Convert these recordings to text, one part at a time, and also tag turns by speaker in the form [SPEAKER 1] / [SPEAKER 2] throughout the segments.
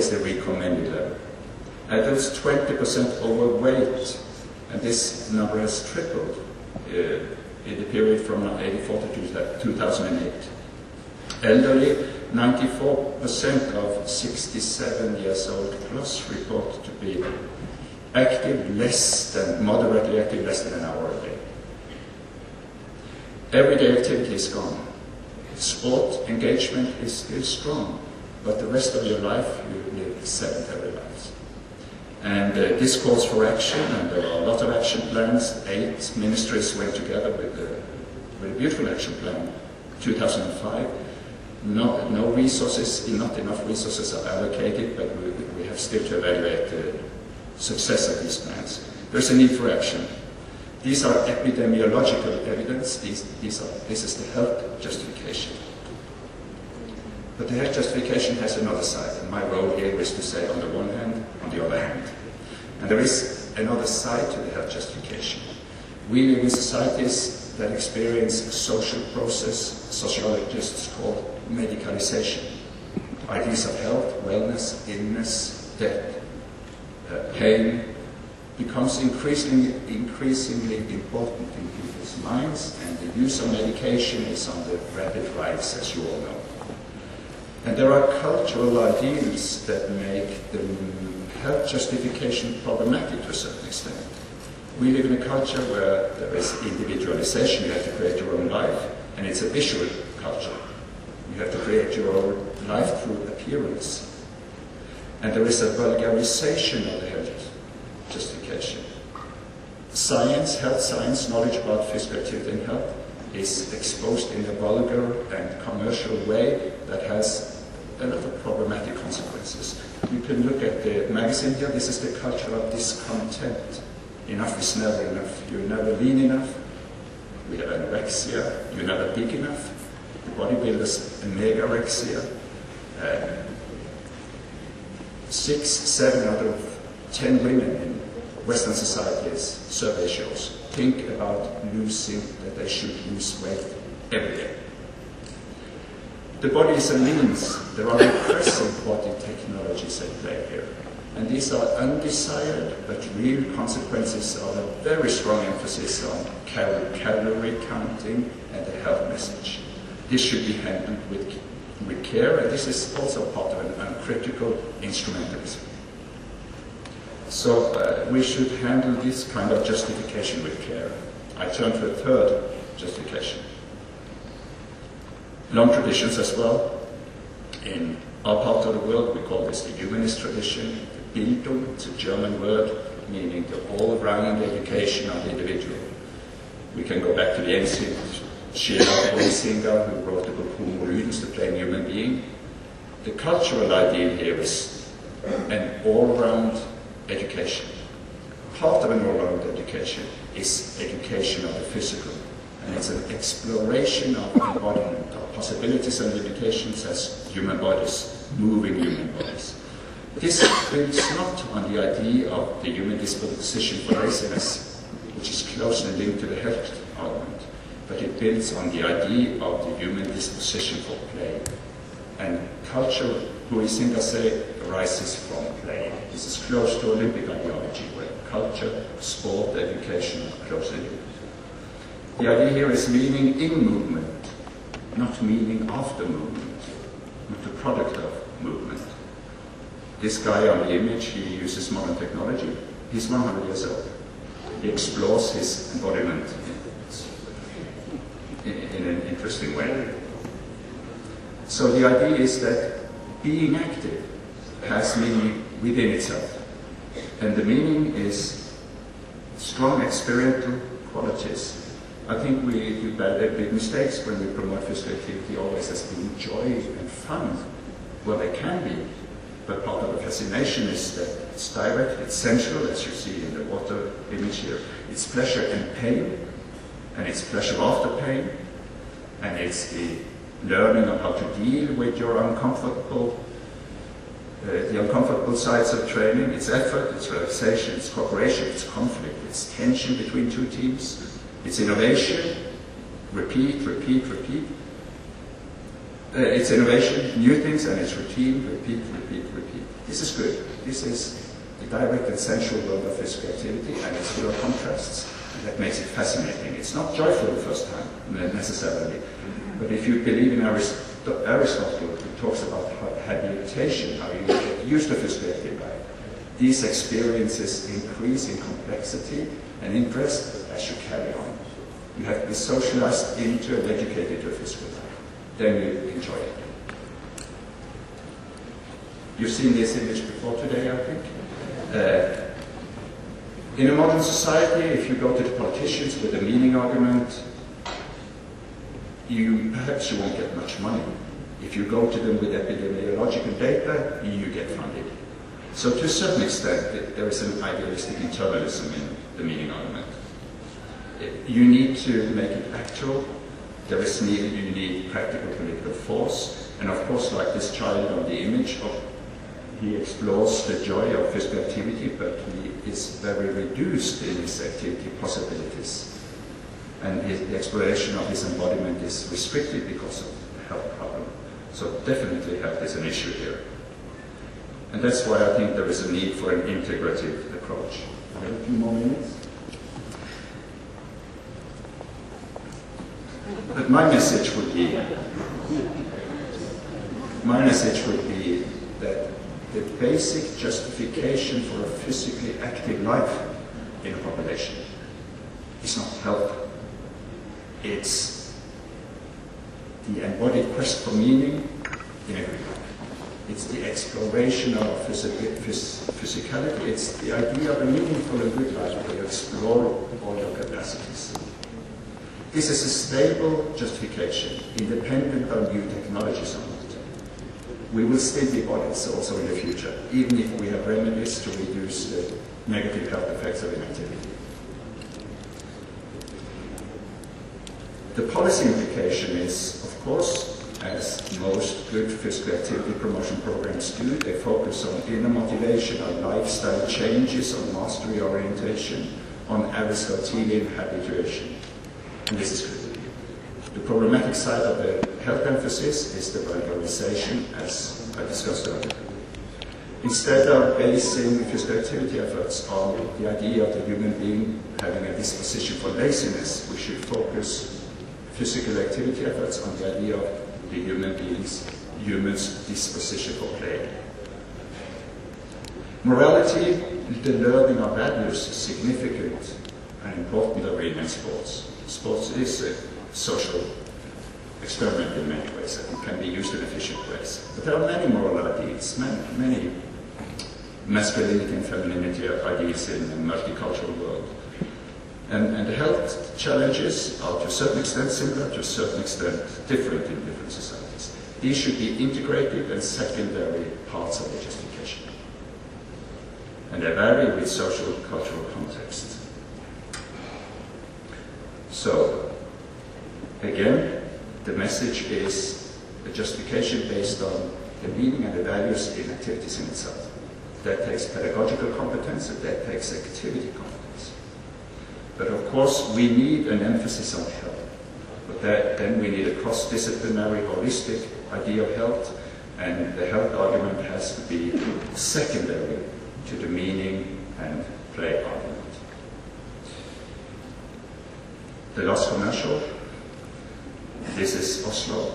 [SPEAKER 1] is the recommended level. Adults 20% overweight, and this number has tripled in the period from 1984 to 2008. Elderly, 94% of 67 years old plus report to be active moderately active less than an hour a day. Everyday activity is gone. Sport engagement is still strong, but the rest of your life you live sedentary lives. And this calls for action, and there are a lot of action plans. 8 ministries went together with a beautiful action plan, 2005. Not enough resources are allocated, but we have still to evaluate the success of these plans. There's a need for action. These are epidemiological evidence. This is the health justification. But the health justification has another side, and my role here is to say on the one hand, on the other hand. And there is another side to the health justification. We live in societies that experience a social process sociologists call medicalization. Ideas of health, wellness, illness, death, pain becomes increasingly important in people's minds, and the use of medication is on the rapid rise, as you all know. And there are cultural ideals that make the health justification problematic to a certain extent. We live in a culture where there is individualization. You have to create your own life, and it's a visual culture. You have to create your own life through appearance. And there is a vulgarization of the health justification. Science, health science, knowledge about physical activity and health is exposed in a vulgar and commercial way that has a lot of problematic consequences. You can look at the magazine here. This is the culture of discontent. Enough is never enough. You're never lean enough. We have anorexia. You're never big enough. The bodybuilders, megarexia. 6, 7 out of 10 women in Western societies, survey shows, think about that they should lose weight every day. The body is a means. There are impressive body technologies at play here. And these are undesired but real consequences of a very strong emphasis on calorie counting and the health message. This should be handled with care, and this is also part of an uncritical instrumentalism. So we should handle this kind of justification with care. I turn to a third justification. Long traditions as well. In our part of the world, we call this the humanist tradition. Bildung, it's a German word, meaning the all-round education of the individual. We can go back to the ancient Singer, who wrote the book Homo Ludens, the plain human being. The cultural ideal here is an all-round education. Part of an all-round education is education of the physical, and it's an exploration of embodiment, of possibilities and limitations as human bodies, moving human bodies. This builds not on the idea of the human disposition for laziness, which is closely linked to the health argument, but it builds on the idea of the human disposition for play. And culture, Singer say, arises from play. This is close to Olympic ideology, where culture, sport, education are closely linked. The idea here is meaning in movement, not meaning after movement, not the product of movement. This guy on the image, he uses modern technology. He's 100 years old. He explores his embodiment in an interesting way. So the idea is that being active has meaning within itself. And the meaning is strong experiential qualities. I think we do big mistakes when we promote physical activity always as being joy and fun. Well, they can be, but part of the fascination is that it's direct, it's sensual, as you see in the water image here. It's pleasure and pain, and it's pleasure after pain, and it's the learning of how to deal with your the uncomfortable sides of training. It's effort, it's relaxation, it's cooperation, it's conflict, it's tension between two teams, it's innovation, repeat, repeat, repeat. It's innovation, new things, and it's routine, repeat, repeat, repeat. This is good. This is the direct and sensual world of physical activity, and it's full of contrasts, and that makes it fascinating. It's not joyful the first time, necessarily, but if you believe in Aristotle, who talks about habilitation, how you get used to physical activity, these experiences increase in complexity and interest as you carry on. You have to be socialized into and educated to a physical life. Then you enjoy it. You've seen this image before today, I think. In a modern society, if you go to the politicians with a meaning argument, perhaps you won't get much money. If you go to them with epidemiological data, you get funded. So to a certain extent, there is an idealistic internalism in the meaning argument. You need to make it actual. You need practical political force. And of course, like this child on the image, he explores the joy of physical activity, but he is very reduced in his activity possibilities. And the exploration of his embodiment is restricted because of the health problem. So definitely health is an issue here. And that's why I think there is a need for an integrative approach. I have a few more minutes. But my message would be that the basic justification for a physically active life in a population is not health. It's the embodied quest for meaning in every life. It's the exploration of physicality. It's the idea of a meaningful and good life where you explore all your capacities. This is a stable justification, independent of new technologies on it. We will still be bodies also in the future, even if we have remedies to reduce the negative health effects of inactivity. The policy implication is, of course, as most good physical activity promotion programs do, they focus on inner motivation, on lifestyle changes, on mastery orientation, on Aristotelian habituation. And this is good. The problematic side of the health emphasis is the radicalization, as I discussed earlier. Instead of basing physical activity efforts on the idea of the human being having a disposition for laziness, we should focus physical activity efforts on the idea of the human's disposition for play. Morality, the learning of values, is significant and important arena in sports. Sports is a social experiment in many ways and can be used in efficient ways. But there are many moral ideas, many masculinity and femininity ideas in a multicultural world. And the health challenges are to a certain extent similar, to a certain extent different in different societies. These should be integrated and secondary parts of the justification. And they vary with social cultural context. So, again, the message is a justification based on the meaning and the values in activities in itself. That takes pedagogical competence and that takes activity competence. But of course, we need an emphasis on health. But then we need a cross-disciplinary, holistic idea of health, and the health argument has to be secondary to the meaning and play argument. The last commercial. This is Oslo,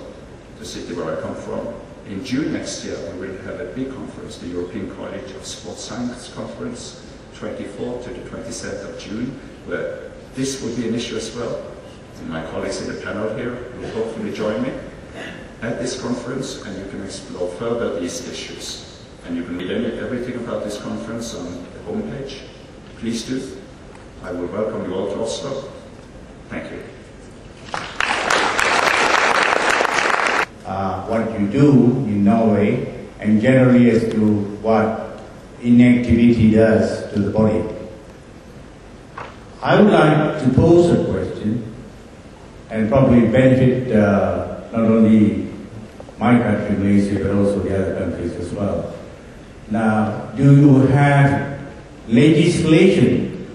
[SPEAKER 1] the city where I come from. In June next year, we will have a big conference, the European College of Sports Science Conference, 24th to the 27th of June, where this will be an issue as well. And my colleagues in the panel here will hopefully join me at this conference, and you can explore further these issues. And you can read everything about this conference on the homepage. Please do. I will welcome you all to Oslo. Thank you.
[SPEAKER 2] What you do in Norway, and generally as to what inactivity does to the body. I would like to pose a question and probably benefit not only my country, Malaysia, but also the other countries as well. Now, do you have legislation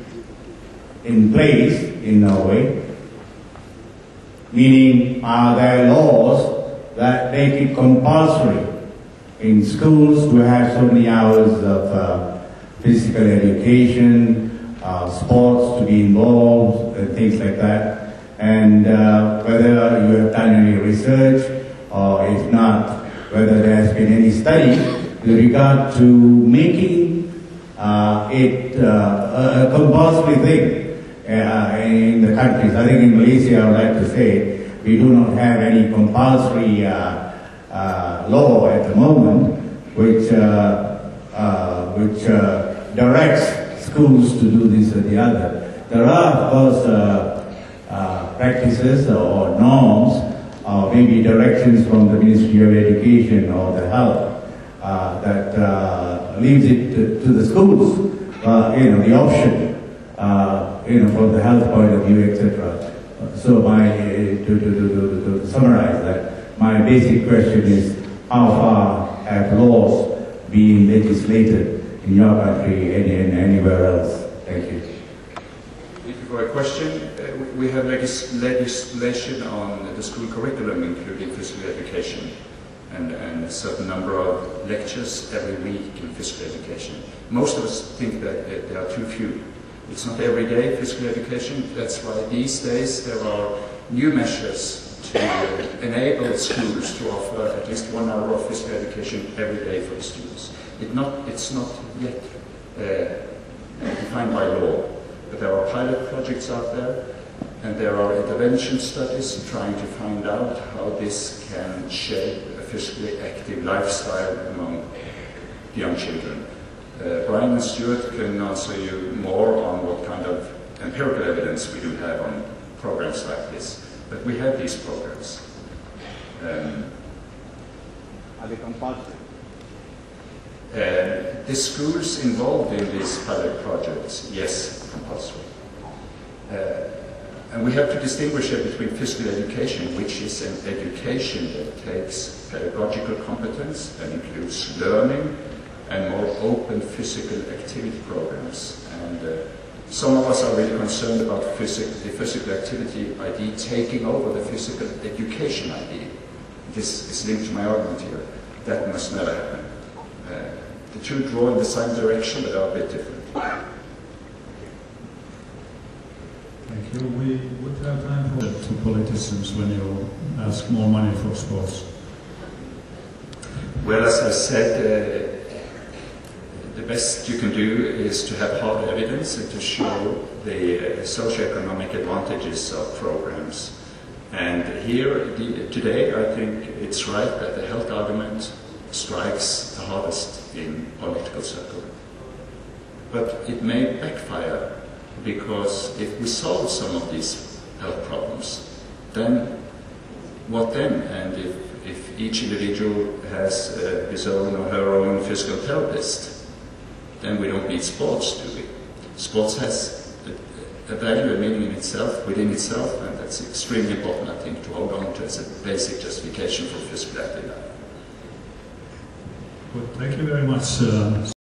[SPEAKER 2] in place in Norway? Meaning, are there laws that make it compulsory in schools to have so many hours of physical education, sports to be involved, and things like that. And whether you have done any research, or if not, whether there has been any study with regard to making it a compulsory thing in the countries. I think in Malaysia, I would like to say, we do not have any compulsory law at the moment which directs schools to do this or the other. There are, of course, practices or norms, or maybe directions from the Ministry of Education or the Health that leaves it to the schools, the option, from the health point of view, etc. So to summarize that, my basic question is, how far have laws been legislated in your country and anywhere else? Thank you.
[SPEAKER 1] Thank you for a question. We have legislation on the school curriculum, including physical education, and a certain number of lectures every week in physical education. Most of us think that there are too few. It's not every day physical education. That's why these days there are new measures to enable schools to offer at least 1 hour of physical education every day for the students. It's not yet defined by law, but there are pilot projects out there, and there are intervention studies trying to find out how this can shape a physically active lifestyle among young children. Brian and Stuart can answer you more on what kind of empirical evidence we do have on programs like this. But we have these programs.
[SPEAKER 2] Are they compulsory?
[SPEAKER 1] The schools involved in these pilot projects, yes, compulsory. And we have to distinguish between physical education, which is an education that takes pedagogical competence and includes learning, and more open physical activity programs. And some of us are really concerned about the physical activity ID taking over the physical education ID. This is linked to my argument here. That must never happen. The two draw in the same direction, but are a bit different.
[SPEAKER 3] Thank you. We would have time for to politicians when you ask more money for sports.
[SPEAKER 1] Well, as I said, the best you can do is to have hard evidence and to show the socioeconomic advantages of programs. And here, today, I think it's right that the health argument strikes the hardest in political circle. But it may backfire, because if we solve some of these health problems, then what then? And if each individual has his own or her own physical therapist, then we don't need sports, do we? Sports has a value, a meaning in itself, within itself, and that's extremely important, I think, to hold on to as a basic justification for physical activity.
[SPEAKER 3] Good. Thank you very much.